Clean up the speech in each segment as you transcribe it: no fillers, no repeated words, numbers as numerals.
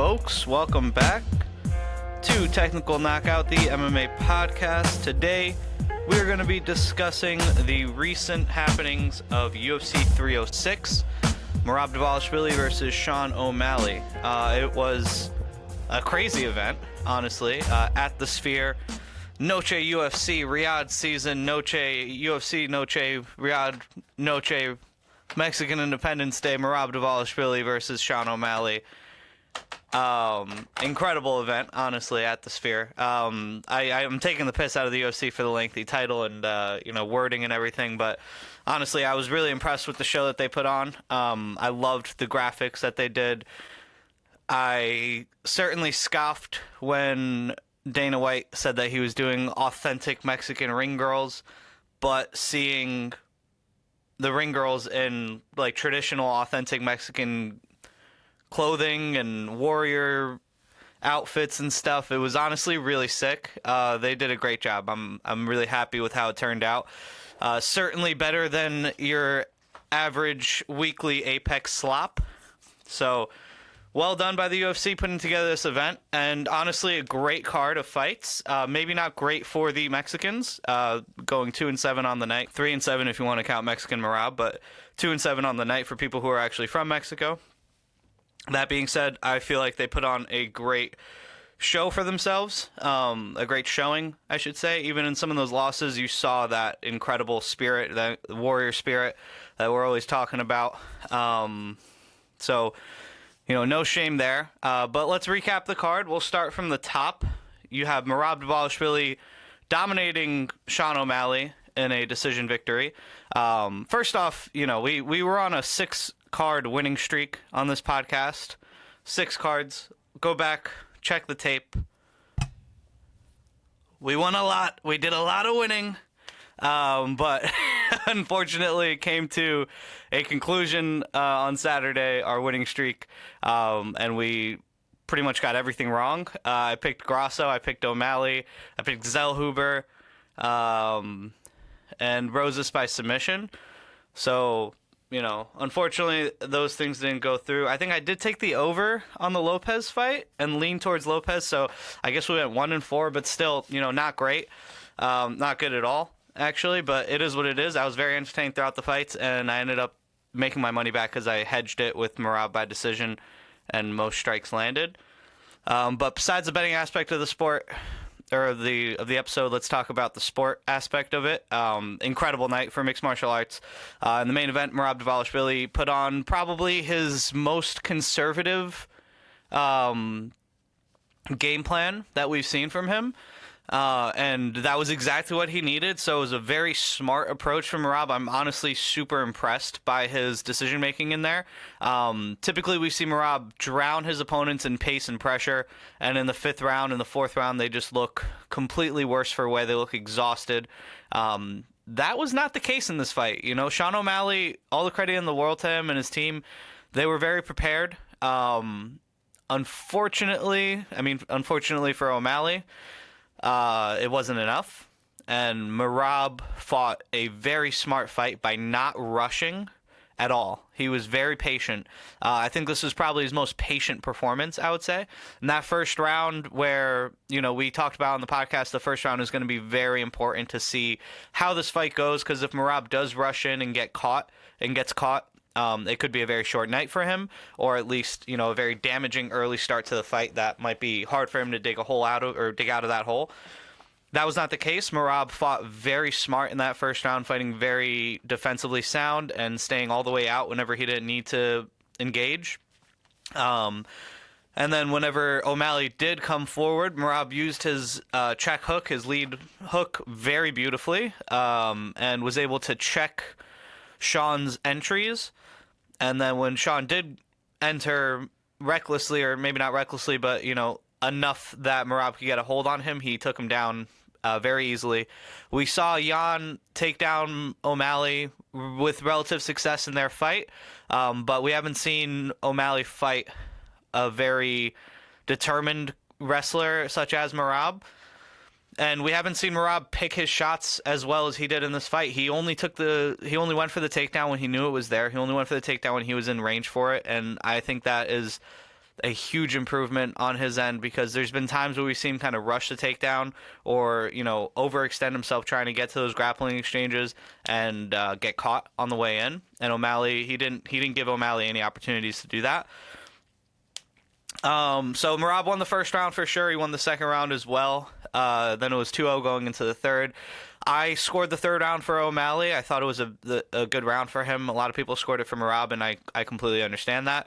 folks. Welcome back to Technical Knockout, the MMA podcast. Today, we're going to be discussing the recent happenings of UFC 306, Merab Dvalishvili versus Sean O'Malley. It was a crazy event, honestly, at the Sphere. Noche UFC, Riyadh season, Noche UFC, Noche Riyadh, Noche Mexican Independence Day, Merab Dvalishvili versus Sean O'Malley. Incredible event, honestly, at the Sphere. I'm taking the piss out of the UFC for the lengthy title and, wording and everything, but honestly, I was really impressed with the show that they put on. I loved the graphics that they did. I certainly scoffed when Dana White said that he was doing authentic Mexican ring girls, but seeing the ring girls in like traditional authentic Mexican clothing and warrior outfits and stuff, it was honestly really sick. They did a great job. I'm really happy with how it turned out. Certainly better than your average weekly Apex slop. So well done by the UFC putting together this event, and honestly a great card of fights. Maybe not great for the Mexicans, going 2-7 on the night, 3-7 if you want to count Mexican Merab, but 2-7 on the night for people who are actually from Mexico. That being said, I feel like they put on a great show for themselves, a great showing, I should say. Even in some of those losses, you saw that incredible spirit, that warrior spirit that we're always talking about. No shame there. But let's recap the card. We'll start from the top. You have Merab Dvalishvili dominating Sean O'Malley in a decision victory. First off, we were on a 6-card winning streak on this podcast. 6 cards. Go back, check the tape. We won a lot. We did a lot of winning. But unfortunately it came to a conclusion on Saturday, our winning streak, and we pretty much got everything wrong. I picked Grasso, I picked O'Malley, I picked Zellhuber, and Rosas by submission. So, unfortunately those things didn't go through. I think I did take the over on the Lopez fight and lean towards Lopez, so I guess we went 1-4, but still, not great. Not good at all, actually, but it is what it is. I was very entertained throughout the fights, and I ended up making my money back because I hedged it with Merab by decision, and most strikes landed. But besides the betting aspect of the sport, or of the episode, let's talk about the sport aspect of it. Incredible night for mixed martial arts. In the main event, Merab Dvalishvili put on probably his most conservative game plan that we've seen from him. And that was exactly what he needed. So it was a very smart approach from Merab. I'm honestly super impressed by his decision-making in there. Typically, we see Merab drown his opponents in pace and pressure. And in the 5th round and the 4th round, they just look completely worse for wear. They look exhausted. That was not the case in this fight. Sean O'Malley, all the credit in the world to him and his team. They were very prepared. Unfortunately for O'Malley, it wasn't enough, and Merab fought a very smart fight by not rushing at all. He was very patient. I think this was probably his most patient performance, I would say. In that first round where, we talked about on the podcast, the first round is going to be very important to see how this fight goes, because if Merab does rush in and gets caught, it could be a very short night for him, or at least, a very damaging early start to the fight that might be hard for him to dig out of that hole. That was not the case. Merab fought very smart in that first round, fighting very defensively sound and staying all the way out whenever he didn't need to engage. And then whenever O'Malley did come forward, Merab used his check hook, his lead hook, very beautifully, and was able to check Sean's entries. And then when Sean did enter recklessly, or maybe not recklessly, but, enough that Merab could get a hold on him, he took him down very easily. We saw Jan take down O'Malley with relative success in their fight, but we haven't seen O'Malley fight a very determined wrestler such as Merab. And we haven't seen Merab pick his shots as well as he did in this fight. He only went for the takedown when he knew it was there. He only went for the takedown when he was in range for it. And I think that is a huge improvement on his end, because there's been times where we've seen him kind of rush the takedown or, overextend himself trying to get to those grappling exchanges and get caught on the way in. And O'Malley, he didn't give O'Malley any opportunities to do that. So Merab won the first round for sure. He won the second round as well. Then it was 2-0 going into the third. I scored the third round for O'Malley. I thought it was a good round for him. A lot of people scored it for Merab, and I completely understand that.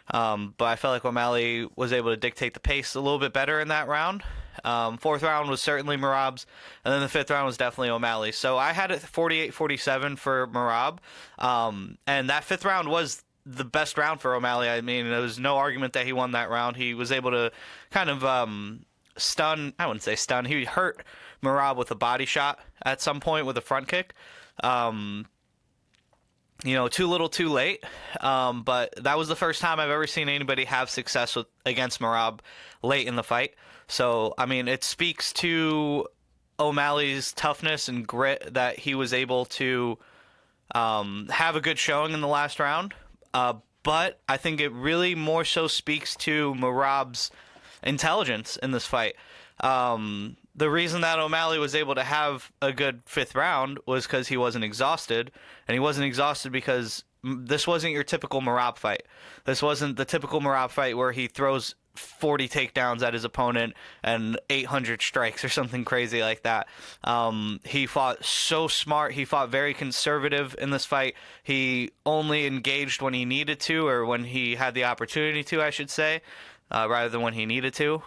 But I felt like O'Malley was able to dictate the pace a little bit better in that round. Fourth round was certainly Merab's, and then the fifth round was definitely O'Malley. So I had it 48-47 for Merab, and that fifth round was the best round for O'Malley. I mean, there was no argument that he won that round. He was able to kind of I wouldn't say stun. He hurt Merab with a body shot at some point with a front kick. Too little, too late. But that was the first time I've ever seen anybody have success against Merab late in the fight. So, I mean, it speaks to O'Malley's toughness and grit that he was able to have a good showing in the last round. But I think it really more so speaks to Merab's intelligence in this fight. The reason that O'Malley was able to have a good fifth round was because he wasn't exhausted, and he wasn't exhausted because this wasn't your typical Merab fight. This wasn't the typical Merab fight where he throws 40 takedowns at his opponent and 800 strikes or something crazy like that. He fought so smart. He fought very conservative in this fight. He only engaged when he needed to, or when he had the opportunity to, I should say, rather than when he needed to.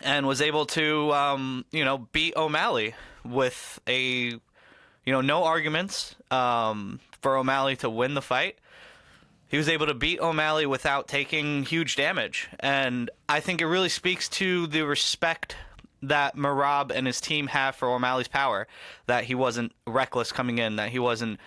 And was able to, beat O'Malley with no arguments for O'Malley to win the fight. He was able to beat O'Malley without taking huge damage. And I think it really speaks to the respect that Merab and his team have for O'Malley's power, that he wasn't reckless coming in, that he wasn't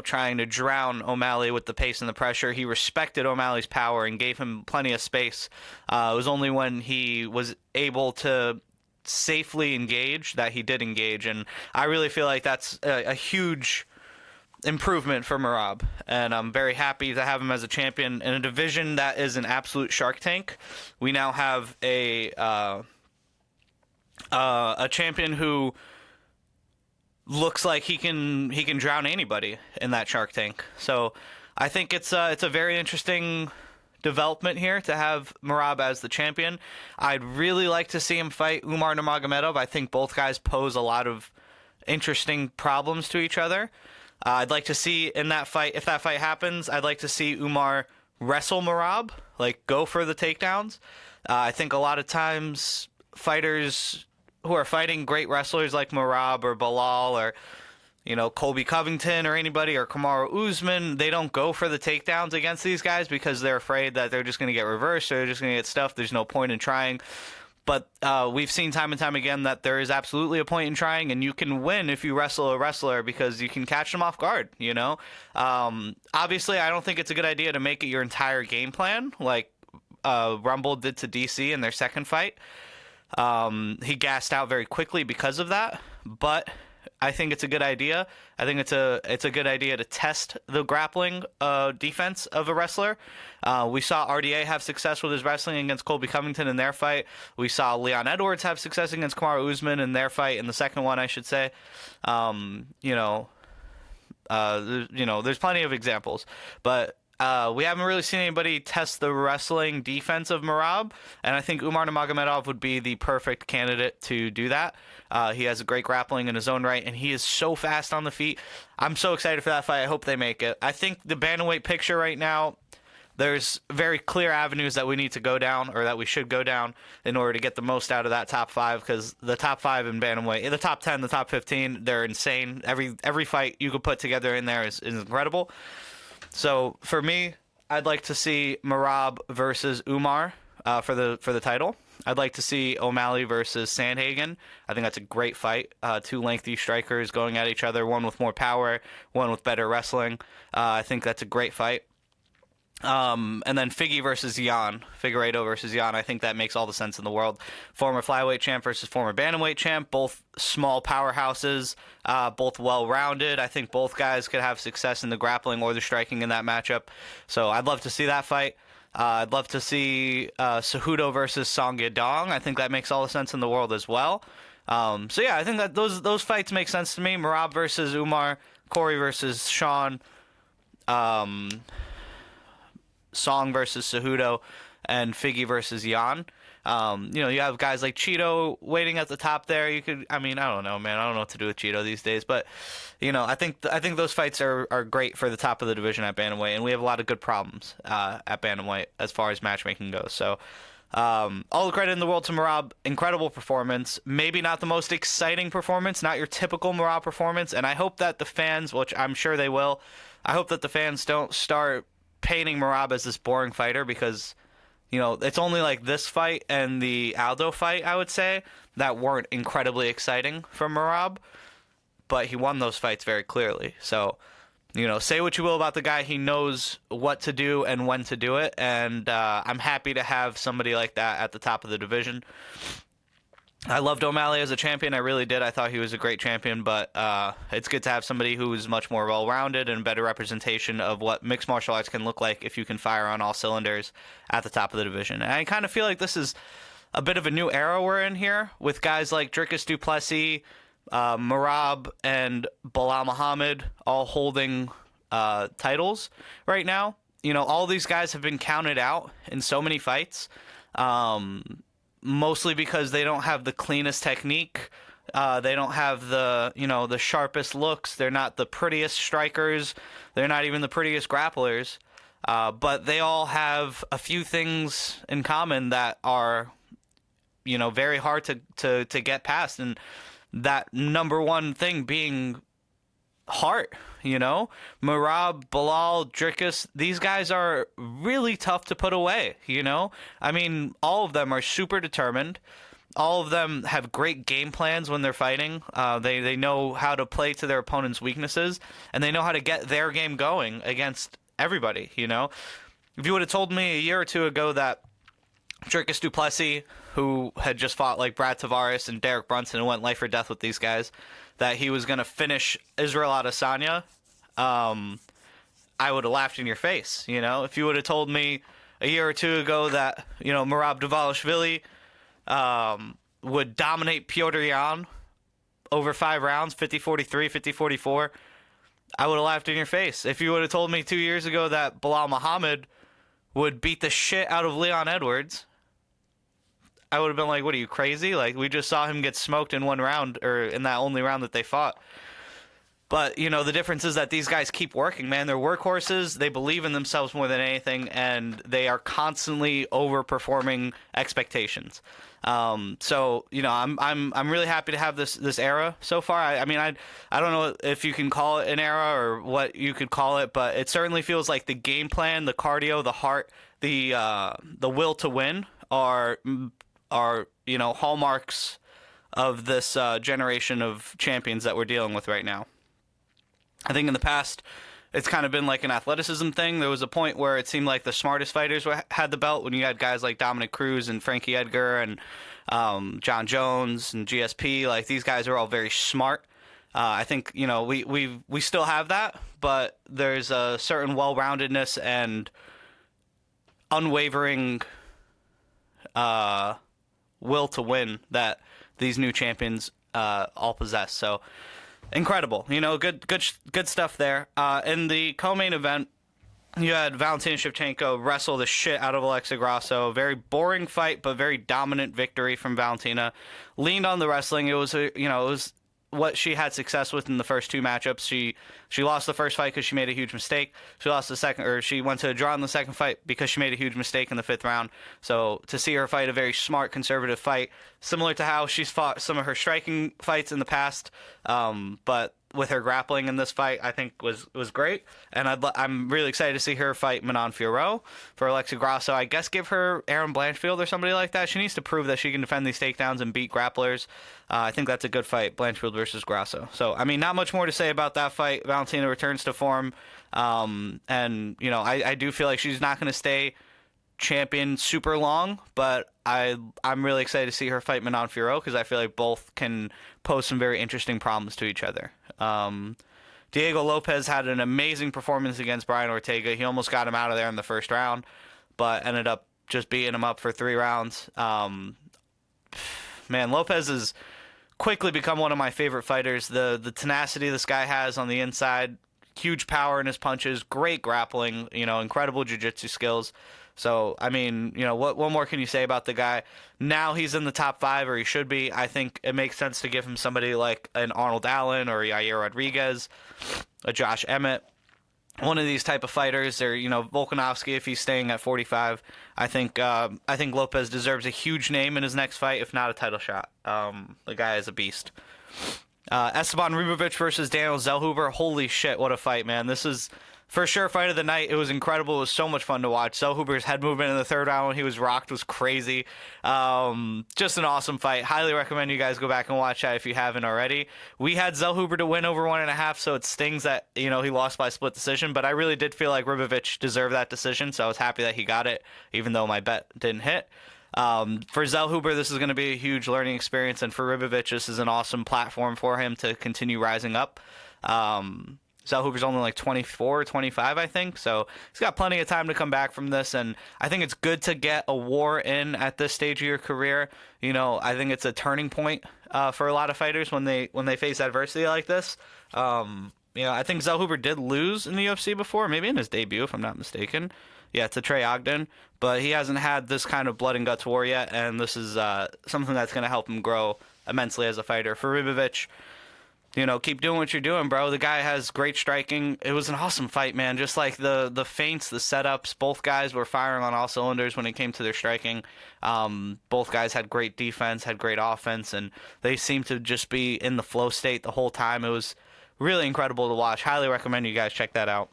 trying to drown O'Malley with the pace and the pressure. He respected O'Malley's power and gave him plenty of space. It was only when he was able to safely engage that he did engage, and I really feel like that's a huge improvement for Merab, and I'm very happy to have him as a champion in a division that is an absolute shark tank. We now have a champion who looks like he can drown anybody in that shark tank. So I think it's a very interesting development here to have Merab as the champion. I'd really like to see him fight Umar Nurmagomedov. I think both guys pose a lot of interesting problems to each other. I'd like to see in that fight, if that fight happens, I'd like to see Umar wrestle Merab, like go for the takedowns. I think a lot of times fighters who are fighting great wrestlers like Merab or Belal or Colby Covington or anybody, or Kamaru Usman, they don't go for the takedowns against these guys because they're afraid that they're just going to get reversed or they're just going to get stuffed. There's no point in trying. But we've seen time and time again that there is absolutely a point in trying, and you can win if you wrestle a wrestler because you can catch them off guard, Obviously, I don't think it's a good idea to make it your entire game plan like Rumble did to DC in their second fight. He gassed out very quickly because of that, but I think it's a good idea. I think it's a good idea to test the grappling defense of a wrestler. We saw RDA have success with his wrestling against Colby Covington in their fight. We saw Leon Edwards have success against Kamaru Usman in their fight, in the second one, I should say. There's plenty of examples, but we haven't really seen anybody test the wrestling defense of Merab, and I think Umar Nurmagomedov would be the perfect candidate to do that. He has a great grappling in his own right, and he is so fast on the feet. I'm so excited for that fight. I hope they make it. I think the bantamweight picture right now, there's very clear avenues that we need to go down, or that we should go down, in order to get the most out of that top five, because the top five in bantamweight, the top 10, the top 15, they're insane. Every fight you could put together in there is incredible. So for me, I'd like to see Merab versus Umar for the title. I'd like to see O'Malley versus Sandhagen. I think that's a great fight. Two lengthy strikers going at each other, one with more power, one with better wrestling. I think that's a great fight. And then Figgy versus Yan, Figueiredo versus Yan. I think that makes all the sense in the world. Former flyweight champ versus former bantamweight champ, both small powerhouses, both well-rounded. I think both guys could have success in the grappling or the striking in that matchup. So I'd love to see that fight. I'd love to see Cejudo versus Song Yadong. I think that makes all the sense in the world as well. So yeah, I think that those fights make sense to me. Merab versus Umar, Corey versus Sean, Song versus Cejudo, and Figgy versus Jan. You have guys like Cheeto waiting at the top there. I don't know, man. I don't know what to do with Cheeto these days, but I think those fights are great for the top of the division at bantamweight, and we have a lot of good problems at bantamweight as far as matchmaking goes. So, all the credit in the world to Merab. Incredible performance. Maybe not the most exciting performance, not your typical Merab performance, and I hope that the fans, which I'm sure they will, I hope that the fans don't start painting Merab as this boring fighter because. It's only like this fight and the Aldo fight, I would say, that weren't incredibly exciting for Merab, but he won those fights very clearly. So, say what you will about the guy, he knows what to do and when to do it, and I'm happy to have somebody like that at the top of the division. I loved O'Malley as a champion. I really did. I thought he was a great champion, but it's good to have somebody who's much more well-rounded and better representation of what mixed martial arts can look like if you can fire on all cylinders at the top of the division. And I kind of feel like this is a bit of a new era we're in here with guys like Dricus du Plessis, Merab, and Belal Muhammad all holding titles right now. All these guys have been counted out in so many fights. Mostly because they don't have the cleanest technique. They don't have the sharpest looks. They're not the prettiest strikers. They're not even the prettiest grapplers. But they all have a few things in common that are, very hard to get past. And that number one thing being heart. Merab, Belal, Dricus, these guys are really tough to put away, all of them are super determined. All of them have great game plans when they're fighting. They know how to play to their opponent's weaknesses, and they know how to get their game going against everybody, If you would have told me a year or two ago that Dricus du Plessis, who had just fought like Brad Tavares and Derek Brunson and went life or death with these guys, that he was going to finish Israel Adesanya, I would have laughed in your face, If you would have told me a year or two ago that, Merab Dvalishvili would dominate Petr Yan over 5 rounds, 50-43, 50-44, I would have laughed in your face. If you would have told me 2 years ago that Belal Muhammad would beat the shit out of Leon Edwards, I would have been like, what are you, crazy? Like, we just saw him get smoked in one round, or in that only round that they fought. But, the difference is that these guys keep working, man. They're workhorses. They believe in themselves more than anything, and they are constantly overperforming expectations. So, I'm really happy to have this era so far. I don't know if you can call it an era or what you could call it, but it certainly feels like the game plan, the cardio, the heart, the will to win are hallmarks of this generation of champions that we're dealing with right now. I think in the past, it's kind of been like an athleticism thing. There was a point where it seemed like the smartest fighters had the belt when you had guys like Dominic Cruz and Frankie Edgar and John Jones and GSP. Like, these guys are all very smart. I think, we still have that, but there's a certain well-roundedness and unwavering will to win that these new champions all possess. So incredible, good stuff there. In the co-main event, you had Valentina Shevchenko wrestle the shit out of Alexa Grasso. Very boring fight, but very dominant victory from Valentina. Leaned on the wrestling. It was what she had success with in the first 2 matchups. She lost the first fight because she made a huge mistake. She lost the second, or she went to a draw in the second fight because she made a huge mistake in the 5th round. So to see her fight a very smart, conservative fight, similar to how she's fought some of her striking fights in the past, but with her grappling in this fight, I think was great. And I'm really excited to see her fight Manon Fiorot. For Alexa Grasso, I guess give her Erin Blanchfield or somebody like that. She needs to prove that she can defend these takedowns and beat grapplers. I think that's a good fight, Blanchfield versus Grasso. So, not much more to say about that fight. Valentina returns to form. And, I do feel like she's not going to stay champion super long, but I'm really excited to see her fight Manon Fiorot because I feel like both can pose some very interesting problems to each other. Diego Lopez had an amazing performance against Brian Ortega. He almost got him out of there in the first round, but ended up just beating him up for 3 rounds. Man, Lopez has quickly become one of my favorite fighters. The tenacity this guy has on the inside, huge power in his punches, great grappling, incredible jiu-jitsu skills. So, I mean, what more can you say about the guy? Now he's in the top 5, or he should be. I think it makes sense to give him somebody like an Arnold Allen or Yair Rodriguez, a Josh Emmett, one of these type of fighters, or Volkanovski if he's staying at 45. I think Lopez deserves a huge name in his next fight, if not a title shot. The guy is a beast. Esteban Ribovic versus Daniel Zellhuber. Holy shit, what a fight, man! This is for sure fight of the night. It was incredible. It was so much fun to watch. Zellhuber's head movement in the 3rd round when he was rocked was crazy. Just an awesome fight. Highly recommend you guys go back and watch that if you haven't already. We had Zellhuber to win over 1.5, so it stings that he lost by split decision. But I really did feel like Ribovic deserved that decision, so I was happy that he got it, even though my bet didn't hit. For Zellhuber, this is going to be a huge learning experience, and for Ribovic, this is an awesome platform for him to continue rising up. Zellhuber's only like 24, 25, I think, so he's got plenty of time to come back from this, and I think it's good to get a war in at this stage of your career. I think it's a turning point for a lot of fighters when they face adversity like this. I think Zellhuber did lose in the UFC before, maybe in his debut, if I'm not mistaken. Yeah, to Trey Ogden, but he hasn't had this kind of blood and guts war yet, and this is something that's going to help him grow immensely as a fighter. For Ribovic, keep doing what you're doing, bro. The guy has great striking. It was an awesome fight, man. Just like the feints, the setups, both guys were firing on all cylinders when it came to their striking. Both guys had great defense, had great offense, and they seemed to just be in the flow state the whole time. It was really incredible to watch. Highly recommend you guys check that out.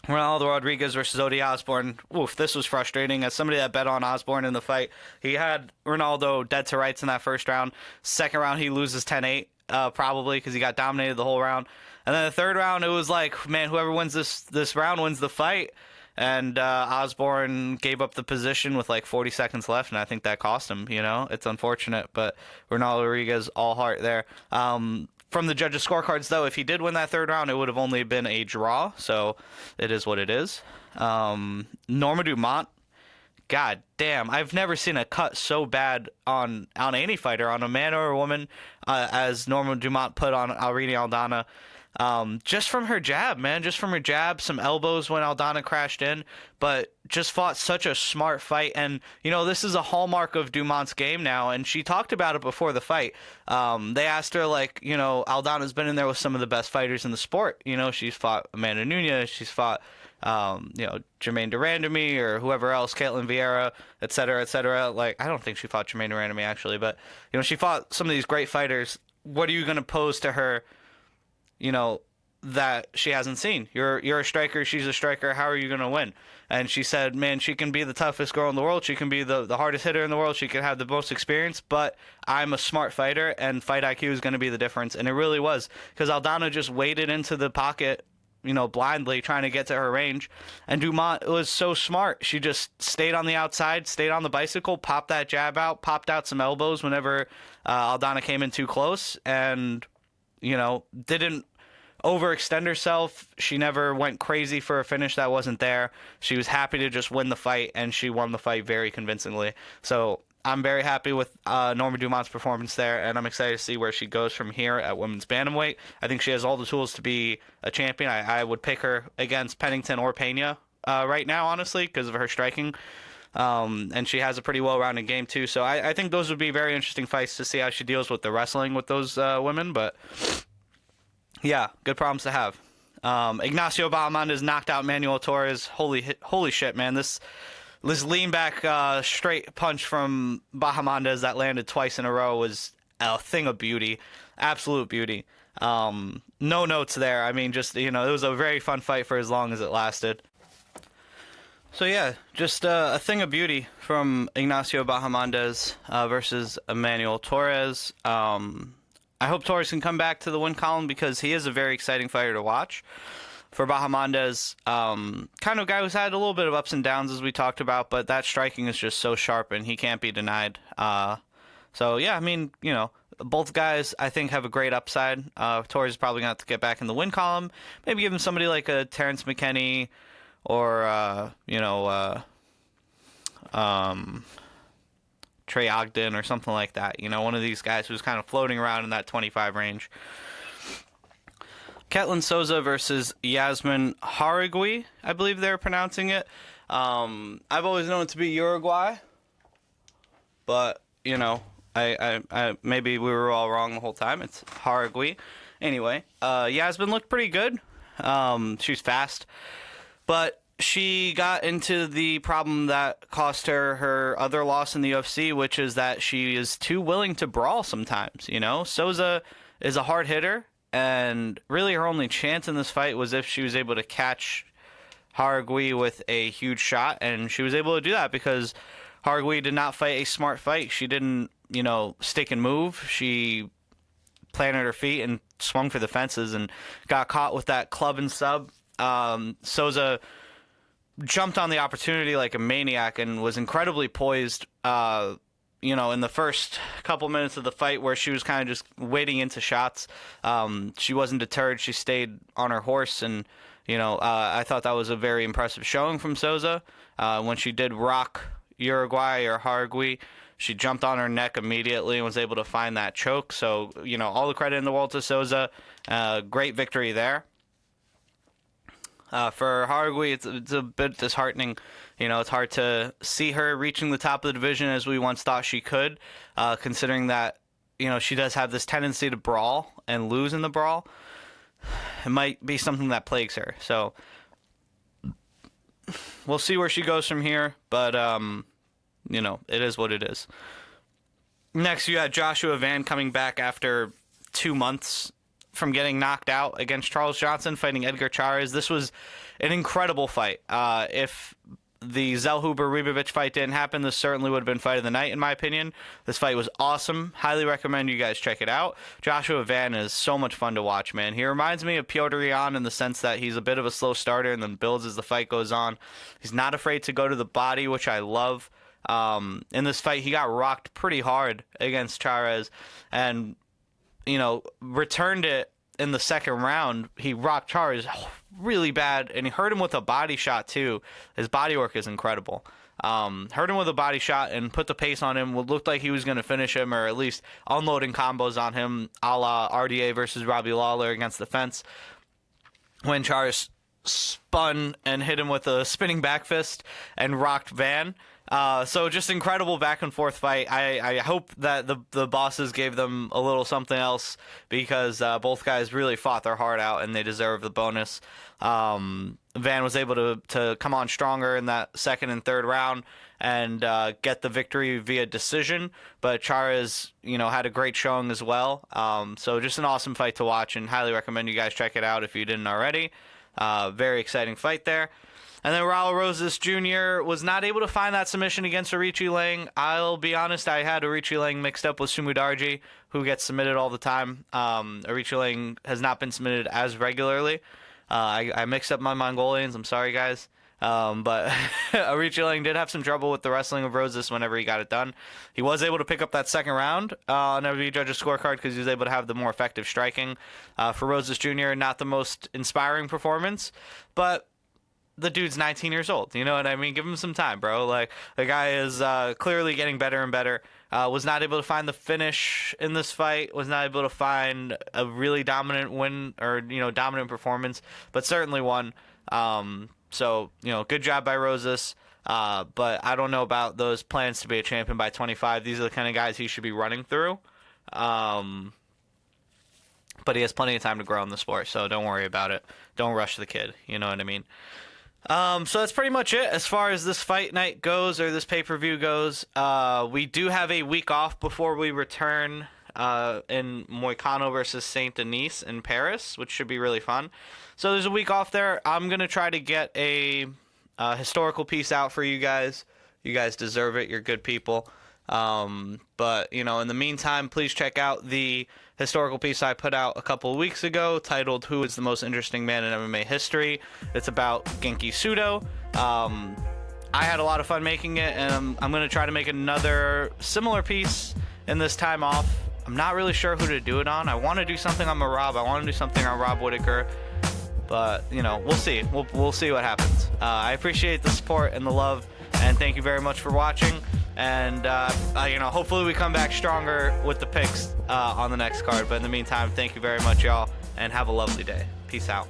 Ronaldo Rodriguez versus Odi Osbourne. Oof, this was frustrating. As somebody that bet on Osbourne in the fight, he had Ronaldo dead to rights in that 1st round. 2nd round, he loses 10-8, probably, because he got dominated the whole round. And then the 3rd round, it was like, man, whoever wins this round wins the fight. And Osbourne gave up the position with like 40 seconds left, and I think that cost him, It's unfortunate, but Ronaldo Rodriguez, all heart there. From the judges' scorecards, though, if he did win that 3rd round, it would have only been a draw, so it is what it is. Norma Dumont, god damn, I've never seen a cut so bad on any fighter, on a man or a woman, as Norma Dumont put on Irene Aldana. Just from her jab, man. Just from her jab, some elbows when Aldana crashed in, but just fought such a smart fight. And, this is a hallmark of Dumont's game now, and she talked about it before the fight. They asked her, Aldana's been in there with some of the best fighters in the sport. She's fought Amanda Nunes, she's fought, Jermaine Durandamy or whoever else, Caitlin Vieira, et cetera, et cetera. I don't think she fought Jermaine Durandamy, actually, but, she fought some of these great fighters. What are you going to pose to her, that she hasn't seen? You're a striker, she's a striker, how are you going to win? And she said, man, she can be the toughest girl in the world, she can be the hardest hitter in the world, she can have the most experience, but I'm a smart fighter, and fight IQ is going to be the difference. And it really was, because Aldana just waded into the pocket, blindly trying to get to her range, and Dumont was so smart. She just stayed on the outside, stayed on the bicycle, popped that jab out, popped out some elbows whenever Aldana came in too close, and didn't overextend herself. She never went crazy for a finish that wasn't there. She was happy to just win the fight, and she won the fight very convincingly. So I'm very happy with Norma Dumont's performance there, and I'm excited to see where she goes from here at women's bantamweight. I think she has all the tools to be a champion. I would pick her against Pennington or Pena right now, honestly, because of her striking. And she has a pretty well-rounded game, too. So I think those would be very interesting fights to see how she deals with the wrestling with those women. But, yeah, good problems to have. Ignacio Bahamondes knocked out Manuel Torres. Holy shit, man. This lean back straight punch from Bahamondes that landed twice in a row was a thing of beauty. Absolute beauty. No notes there. I mean, just, it was a very fun fight for as long as it lasted. So, yeah, just a thing of beauty from Ignacio Bahamondes versus Emmanuel Torres. I hope Torres can come back to the win column because he is a very exciting fighter to watch. For Bahamondes, kind of guy who's had a little bit of ups and downs as we talked about, but that striking is just so sharp and he can't be denied. So, yeah, I mean, both guys, I think, have a great upside. Torres is probably going to have to get back in the win column. Maybe give him somebody like a Terrence McKinney or, Trey Ogden or something like that. You know, one of these guys who's kind of floating around in that 25 range. Ketlin Souza versus Yasmin Jauregui, I believe they're pronouncing it. I've always known it to be Uruguay, but, you know, I maybe we were all wrong the whole time. It's Jauregui. Anyway, Yasmin looked pretty good. She's fast, but she got into the problem that cost her her other loss in the UFC, which is that she is too willing to brawl sometimes. You know, Souza is a hard hitter, and really her only chance in this fight was if she was able to catch Jauregui with a huge shot, and she was able to do that because Jauregui did not fight a smart fight. She didn't, you know, stick and move. She planted her feet and swung for the fences and got caught with that club and sub. Souza jumped on the opportunity like a maniac and was incredibly poised, you know, in the first couple minutes of the fight where she was kind of just wading into shots. She wasn't deterred. She stayed on her horse, and, you know, I thought that was a very impressive showing from Souza. When she did rock Uruguay or Jauregui, she jumped on her neck immediately and was able to find that choke. So, you know, all the credit in the world to Souza. Great victory there. For Jauregui, it's a bit disheartening. You know, it's hard to see her reaching the top of the division as we once thought she could, considering that, you know, she does have this tendency to brawl and lose in the brawl. It might be something that plagues her. So we'll see where she goes from here, but, you know, it is what it is. Next, you had Joshua Van coming back after 2 months from getting knocked out against Charles Johnson, fighting Edgar Chairez. This was an incredible fight. If the Zellhuber-Ribovic fight didn't happen, this certainly would have been fight of the night, in my opinion. This fight was awesome. Highly recommend you guys check it out. Joshua Van is so much fun to watch, man. He reminds me of Petr Yan in the sense that he's a bit of a slow starter and then builds as the fight goes on. He's not afraid to go to the body, which I love. In this fight, he got rocked pretty hard against Chairez and, you know, returned it in the second round. He rocked Chairez really bad, and he hurt him with a body shot, too. His body work is incredible. Hurt him with a body shot and put the pace on him. What looked like he was going to finish him, or at least unloading combos on him, a la RDA versus Robbie Lawler against the fence, when Chairez spun and hit him with a spinning back fist and rocked Van. So just incredible back and forth fight. I hope that the bosses gave them a little something else, because both guys really fought their heart out and they deserve the bonus. Van was able to come on stronger in that second and third round and get the victory via decision, but Chairez, you know, had a great showing as well. So just an awesome fight to watch, and highly recommend you guys check it out if you didn't already. Very exciting fight there. And then Raul Rosas Jr. was not able to find that submission against Aoriqi Lang. I'll be honest, I had Aoriqi Lang mixed up with Sumudaerji, who gets submitted all the time. Aoriqi Lang has not been submitted as regularly. I mixed up my Mongolians. I'm sorry, guys. But Aoriqi Lang did have some trouble with the wrestling of Rosas whenever he got it done. He was able to pick up that second round on every judge's scorecard because he was able to have the more effective striking. For Rosas Jr., not the most inspiring performance, but the dude's 19 years old. You know what I mean? Give him some time, bro. Like, the guy is clearly getting better and better. Was not able to find the finish in this fight. Was not able to find a really dominant win or, you know, dominant performance, but certainly won. So, you know, good job by Rosas. But I don't know about those plans to be a champion by 25. These are the kind of guys he should be running through. But he has plenty of time to grow in the sport, so don't worry about it. Don't rush the kid. You know what I mean? So that's pretty much it as far as this fight night goes, or this pay-per-view goes. We do have a week off before we return in Moicano versus Saint Denis in Paris, which should be really fun. So there's a week off there. I'm going to try to get a historical piece out for you guys. You guys deserve it. You're good people. But, you know, in the meantime, please check out the historical piece I put out a couple of weeks ago titled "Who is the Most Interesting Man in MMA History?" It's about Genki Sudo. I had a lot of fun making it, and I'm going to try to make another similar piece in this time off. I'm not really sure who to do it on. I want to do something on Merab. I want to do something on Rob Whittaker. But, you know, we'll see. We'll see what happens. I appreciate the support and the love, And thank you very much for watching. And, hopefully we come back stronger with the picks on the next card. But in the meantime, thank you very much, y'all, and have a lovely day. Peace out.